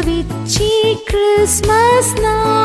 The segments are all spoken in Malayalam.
പ്രസവിച്ചി ക്രിസ്മസ് നാൾ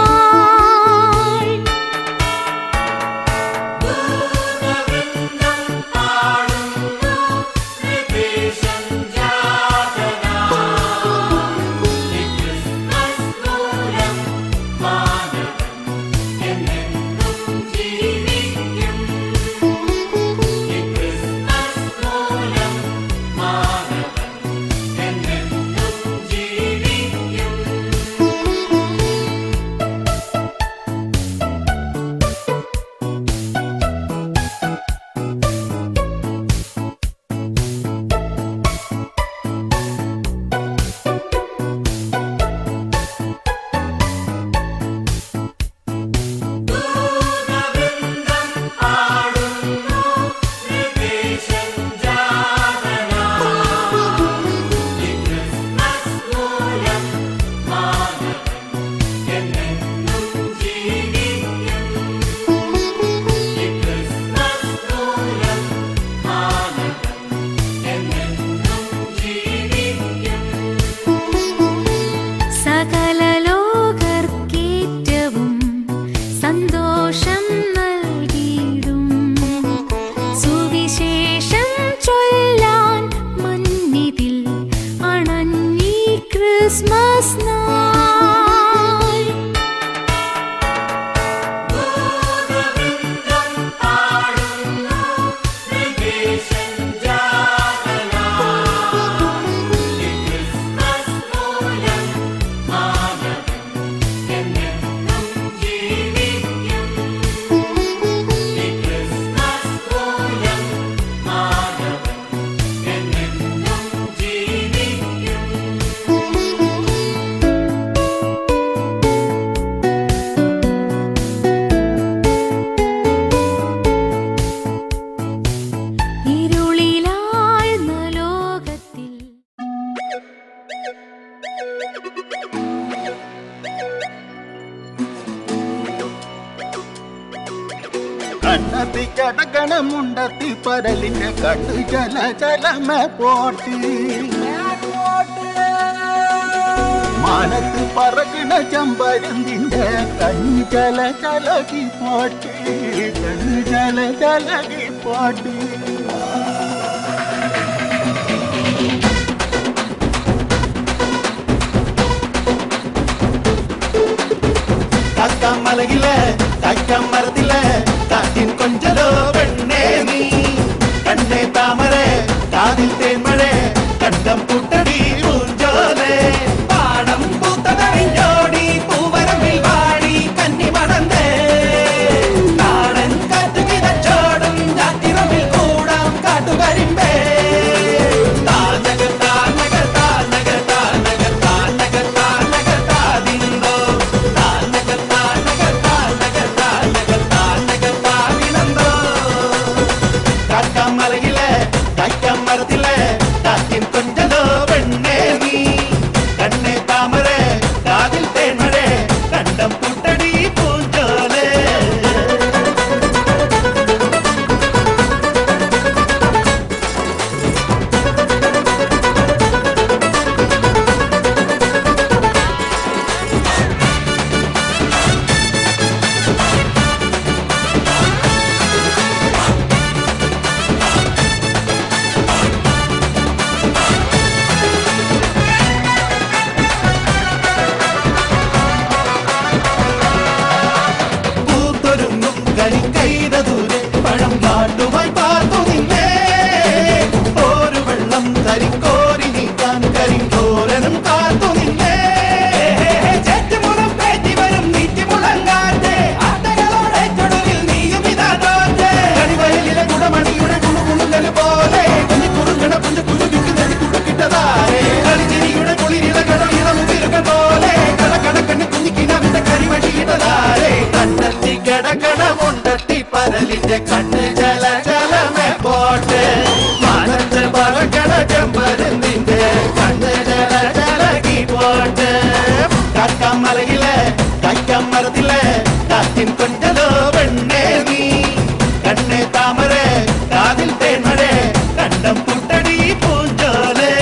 Christmas night ഭൂതവൃന്ദം പാടുന്നു ക്രിസ്മസ് ജാഗരണം ഈ ക്രിസ്മസ് മൂലം മാനവൻ എന്നെന്നും ജീവിക്കും ഈ ക്രിസ്മസ് മൂലം മാനവൻ എന്നെന്നും ജീവിക്കും കണ്ണത്തി കടകണമുണ്ടത്തി പരലിന്റെ കണ്ണു ജല ജലമ പോട്ടി മാനത്ത് പറകണ ചമ്പരുന്തിന്റെ കണ്ണു ജല ജലകി പോട്ടി കണ്ണു ജല ജലകി പോട്ടി മലകിലെ തക്കം മരത്തിലെ കാറ്റിൻ കൊഞ്ചലോ പെണ്ണേ നീ കണ്ണേ താമരെ കാതിൽ തേന്മഴേ കണ്ടം പുട്ടടി പൂഞ്ചോലെ പാടം പൂത്തതറിഞ്ഞോടി പൂവരമ്പിൽ വാടി കന്നി മടന്തേ നാടൻ കാറ്റു കിതച്ചോടും ഞാറ്റിറമ്പിൽ കൂടാം കാട്ടുകരിമ്പേ കണ്ണ് ജല ജലമേ പോട്ടെ മാനത്ത് പറക്കണ ചെമ്പരുന്തിന്റെ കണ്ണ് ജല ജലകി പോട്ടെ കാക്കാം മലകിലെ കൈക്കാം മരത്തിലെ കാറ്റിൻ കൊഞ്ചലോ പെണ്ണേ നീ കണ്ണേ താമരെ കാതിൽ തേന്മഴേ കണ്ടം പുട്ടടി പൂഞ്ചോലെ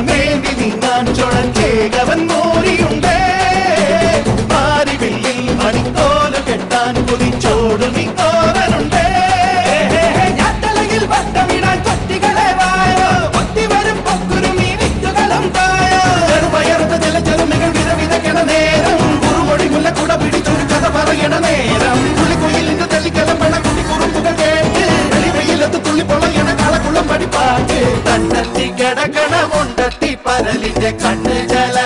ചുരമേന്തി നീങ്ങാൻ ചുഴക്കേകവൻ മോരിയുണ്ടേ മാരിവില്ലിൽ മണിക്കോല് കെട്ടാൻ കുതിച്ചോടും ഇക്കോവനുണ്ടേ ഞാട്ടലയിൽ വട്ടമിടാൻ കൊത്തികളെ വായോ കൊത്തി വരും പൊക്കുരും ഈ വിത്തുകളും തായോ ചെറുപയർന്ന ചില ചെറുമികൾ വിധവിതക്കണ നേരം കുറുമൊഴി മുല്ല കുട പിടിച്ചൊരു കഥ പറയണ നേരം പുള്ളിക്കുയിലിന്റെ തെളിക്കലമ്പണ കുട്ടി കുറുമ്പുകൾ കേട്ട് വെളിവെയിലത്ത് തുള്ളി പൊളയണ കളക്കുളം പഠിപ്പാക്ക് കണ്ടെത്തി കിടക്കണ മുണ്ടെത്തി പരലിന്റെ കണ്ണ് ജല